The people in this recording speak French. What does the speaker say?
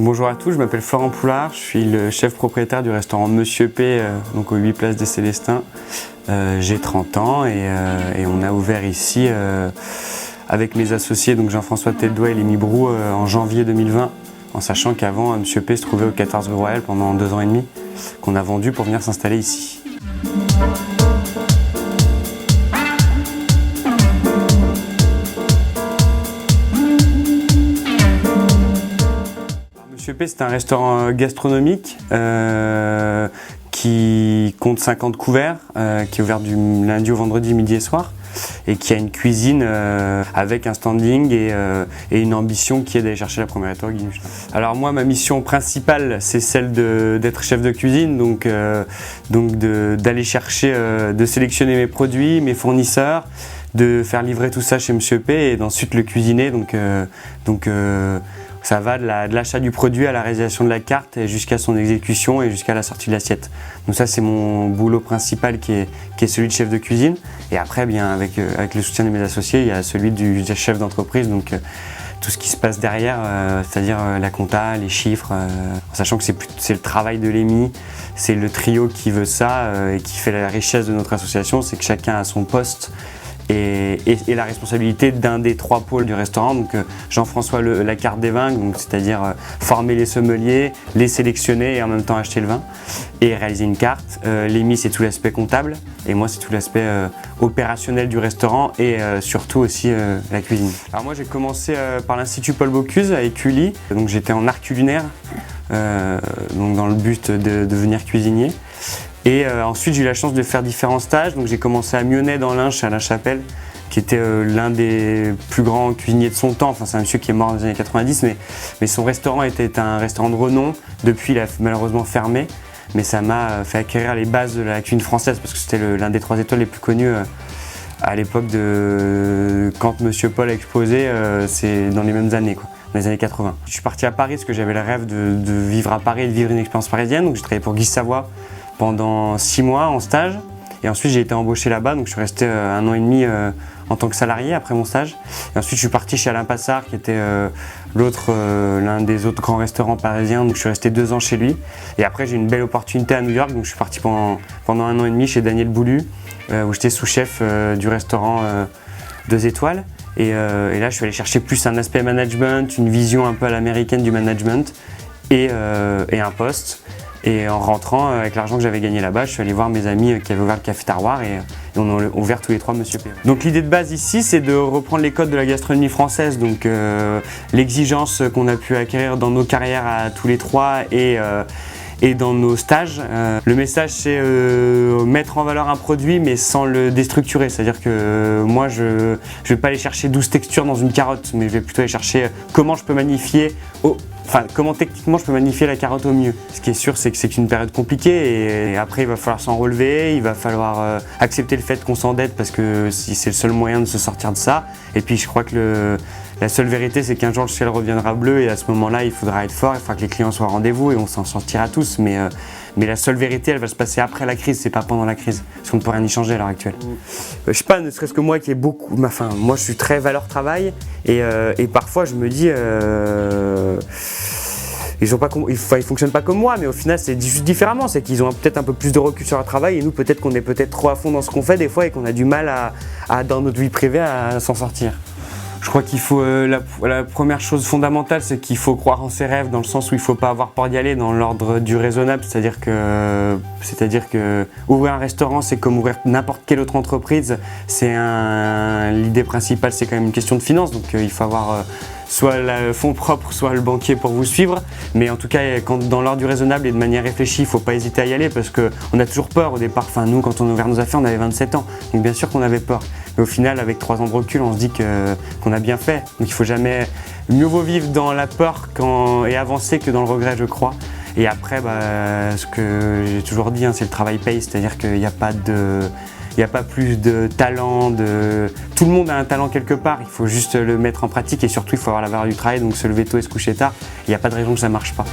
Bonjour à tous, je m'appelle Florent Poulard, je suis le chef propriétaire du restaurant Monsieur P, donc aux 8 places des Célestins. J'ai 30 ans et on a ouvert ici avec mes associés, donc Jean-François Tête-Douai et Lémi Brou, en janvier 2020, en sachant qu'avant Monsieur P se trouvait au 14 rue Royale pendant 2 ans et demi, qu'on a vendu pour venir s'installer ici. Monsieur P, c'est un restaurant gastronomique qui compte 50 couverts, qui est ouvert du lundi au vendredi, midi et soir, et qui a une cuisine avec un standing et une ambition qui est d'aller chercher la première étoile Guide Michelin. Alors moi, ma mission principale, c'est celle d'être chef de cuisine, donc d'aller chercher, de sélectionner mes produits, mes fournisseurs, de faire livrer tout ça chez Monsieur P et d'ensuite le cuisiner. Ça va de l'achat du produit à la réalisation de la carte jusqu'à son exécution et jusqu'à la sortie de l'assiette. Donc ça, c'est mon boulot principal qui est celui de chef de cuisine. Et après, bien, avec le soutien de mes associés, il y a celui du chef d'entreprise. Donc tout ce qui se passe derrière, c'est-à-dire la compta, les chiffres, en sachant que c'est le travail de Lémi, c'est le trio qui veut ça et qui fait la richesse de notre association, c'est que chacun a son poste. Et la responsabilité d'un des 3 pôles du restaurant, donc Jean-François la carte des vins, c'est-à-dire former les sommeliers, les sélectionner et en même temps acheter le vin et réaliser une carte. Lémi, c'est tout l'aspect comptable et moi c'est tout l'aspect opérationnel du restaurant et surtout aussi la cuisine. Alors moi j'ai commencé par l'Institut Paul Bocuse à Écully, donc j'étais en art culinaire, donc dans le but de devenir cuisinier. Et ensuite j'ai eu la chance de faire différents stages, donc j'ai commencé à Mionnet dans l'Inche, à La Chapelle, qui était l'un des plus grands cuisiniers de son temps. Enfin, c'est un monsieur qui est mort dans les années 90, mais son restaurant était un restaurant de renom. Depuis, il a malheureusement fermé, mais ça m'a fait acquérir les bases de la cuisine française, parce que c'était l'un des 3 étoiles les plus connus à l'époque de quand Monsieur Paul a exposé, c'est dans les mêmes années, quoi, dans les années 80. Je suis parti à Paris parce que j'avais le rêve de vivre à Paris et de vivre une expérience parisienne, donc j'ai travaillé pour Guy Savoy pendant 6 mois en stage et ensuite j'ai été embauché là-bas, donc je suis resté 1 an et demi en tant que salarié après mon stage. Et ensuite je suis parti chez Alain Passard qui était l'un des autres grands restaurants parisiens, donc je suis resté 2 ans chez lui. Et après j'ai eu une belle opportunité à New York, donc je suis parti pendant 1 an et demi chez Daniel Boulu où j'étais sous-chef du restaurant 2 étoiles. Et là je suis allé chercher plus un aspect management, une vision un peu à l'américaine du management et un poste. Et en rentrant, avec l'argent que j'avais gagné là-bas, je suis allé voir mes amis qui avaient ouvert le Café Terroir et on a ouvert tous les 3 Monsieur P. Donc l'idée de base ici, c'est de reprendre les codes de la gastronomie française, donc l'exigence qu'on a pu acquérir dans nos carrières à tous les 3 et dans nos stages. Le message, c'est mettre en valeur un produit mais sans le déstructurer. C'est-à-dire que moi, je ne vais pas aller chercher 12 textures dans une carotte, mais je vais plutôt aller chercher comment je peux magnifier, comment techniquement je peux magnifier la carotte au mieux. Ce qui est sûr, c'est que c'est une période compliquée et après il va falloir s'en relever, il va falloir accepter le fait qu'on s'endette parce que c'est le seul moyen de se sortir de ça. Et puis je crois que la seule vérité, c'est qu'un jour le ciel reviendra bleu et à ce moment-là, il faudra être fort, il faudra que les clients soient au rendez-vous et on s'en sortira tous. Mais la seule vérité, elle va se passer après la crise, c'est pas pendant la crise. Parce qu'on ne peut rien y changer à l'heure actuelle. Je sais pas, ne serait-ce que moi qui ai beaucoup. Moi je suis très valeur travail et parfois je me dis. Ils fonctionnent pas comme moi, mais au final c'est juste différemment. C'est qu'ils ont peut-être un peu plus de recul sur leur travail et nous peut-être qu'on est peut-être trop à fond dans ce qu'on fait des fois et qu'on a du mal dans notre vie privée à s'en sortir. Je crois qu'il faut, la première chose fondamentale, c'est qu'il faut croire en ses rêves dans le sens où il ne faut pas avoir peur d'y aller dans l'ordre du raisonnable. C'est-à-dire que ouvrir un restaurant, c'est comme ouvrir n'importe quelle autre entreprise. L'idée principale, c'est quand même une question de finance. Donc il faut avoir soit le fonds propre, soit le banquier pour vous suivre. Mais en tout cas, dans l'ordre du raisonnable et de manière réfléchie, il ne faut pas hésiter à y aller parce qu'on a toujours peur au départ. Enfin, nous, quand on a ouvert nos affaires, on avait 27 ans. Donc bien sûr qu'on avait peur. Mais au final, avec 3 ans de recul, on se dit qu'on a bien fait. Donc il faut jamais. Mieux vaut vivre dans la peur et avancer que dans le regret, je crois. Et après, ce que j'ai toujours dit, c'est le travail paye. C'est-à-dire qu'il n'y a pas plus de talent. Tout le monde a un talent quelque part. Il faut juste le mettre en pratique et surtout, il faut avoir la valeur du travail. Donc se lever tôt et se coucher tard. Il n'y a pas de raison que ça ne marche pas.